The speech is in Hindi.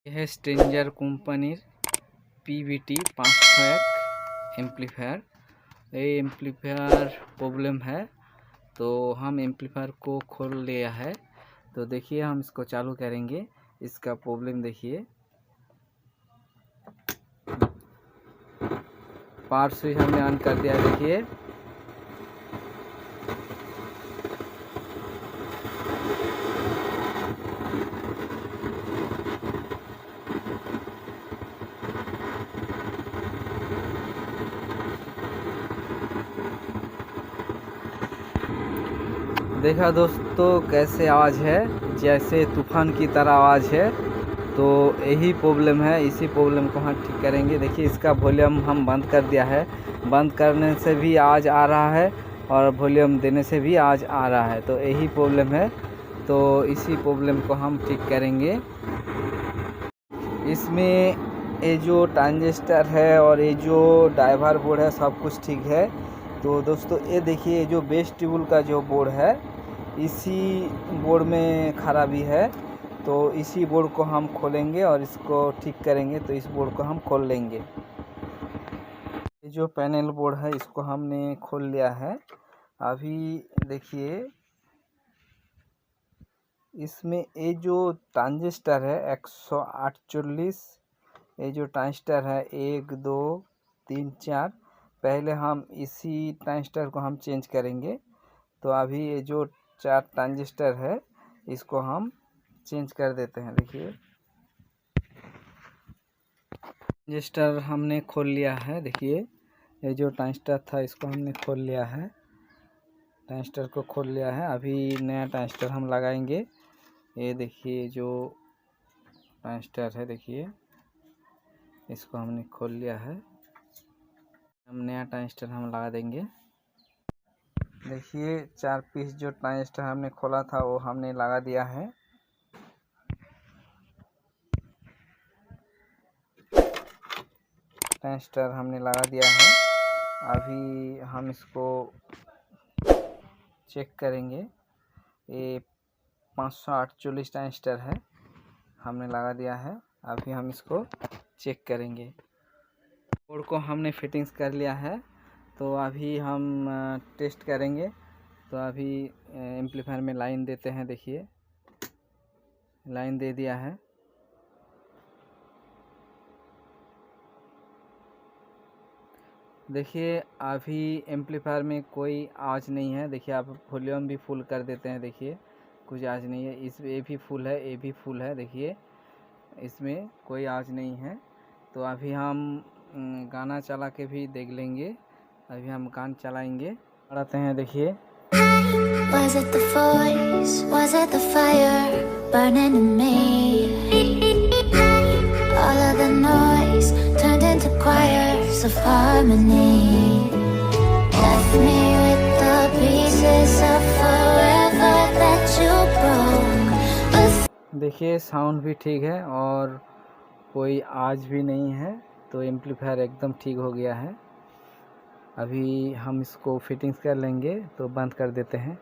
यह है स्ट्रेंजर कंपनी PVT 501 एम्पलीफायर। ये एम्पलीफायर प्रॉब्लम है, तो हम एम्पलीफायर को खोल लिया है। तो देखिए हम इसको चालू करेंगे। इसका प्रॉब्लम देखिए, पावर स्विच हमने ऑन कर दिया। देखिए देखा दोस्तों कैसे आवाज़ है, जैसे तूफान की तरह आवाज़ है। तो यही प्रॉब्लम है, इसी प्रॉब्लम को हम ठीक करेंगे। देखिए इसका वॉल्यूम हम बंद कर दिया है, बंद करने से भी आवाज़ आ रहा है और वॉल्यूम देने से भी आवाज़ आ रहा है। तो यही प्रॉब्लम है, तो इसी प्रॉब्लम को हम ठीक करेंगे। इसमें ये जो ट्रांजिस्टर है और ये जो ड्राइवर बोर्ड है सब कुछ ठीक है। तो दोस्तों ये देखिए जो बेस ट्यूबल का जो बोर्ड है, इसी बोर्ड में खराबी है। तो इसी बोर्ड को हम खोलेंगे और इसको ठीक करेंगे। तो इस बोर्ड को हम खोल लेंगे। ये जो पैनल बोर्ड है इसको हमने खोल लिया है। अभी देखिए इसमें ये जो ट्रांजिस्टर है 148, ये जो ट्रांजिस्टर है 1 2 3 4, पहले हम इसी ट्रांजिस्टर को हम चेंज करेंगे। तो अभी ये जो 4 ट्रांजिस्टर है इसको हम चेंज कर देते हैं। देखिए ट्रांजिस्टर हमने खोल लिया है। देखिए ये जो ट्रांजिस्टर था इसको हमने खोल लिया है, ट्रांजिस्टर को खोल लिया है। अभी नया ट्रांजिस्टर हम लगाएंगे। ये देखिए जो ट्रांजिस्टर है, देखिए इसको हमने खोल लिया है। हम नया ट्रांजिस्टर हम लगा देंगे। देखिए 4 पीस जो ट्रांजिस्टर हमने खोला था वो हमने लगा दिया है। ट्रांजिस्टर हमने लगा दिया है। अभी हम इसको चेक करेंगे। ये 548 ट्रांजिस्टर है, हमने लगा दिया है। अभी हम इसको चेक करेंगे। बोर्ड को हमने फिटिंग्स कर लिया है, तो अभी हम टेस्ट करेंगे। तो अभी एम्पलीफायर में लाइन देते हैं। देखिए लाइन दे दिया है। देखिए अभी एम्पलीफायर में कोई आवाज़ नहीं है। देखिए आप वॉल्यूम भी फुल कर देते हैं, देखिए कुछ आवाज़ नहीं है। इस ये भी फुल है, ये भी फुल है। देखिए इसमें कोई आवाज़ नहीं है। तो अभी हम गाना चला के भी देख लेंगे। अभी हम गाना चलाएंगे, बढ़ाते हैं। देखिए Was it the voice? Was it the fire burning in me? All of the noise turned into choirs of harmony. Left me with the pieces of forever that you broke. देखिए साउंड भी ठीक है और कोई आवाज़ भी नहीं है। तो एम्पलीफायर एकदम ठीक हो गया है। अभी हम इसको फिटिंग्स कर लेंगे। तो बंद कर देते हैं।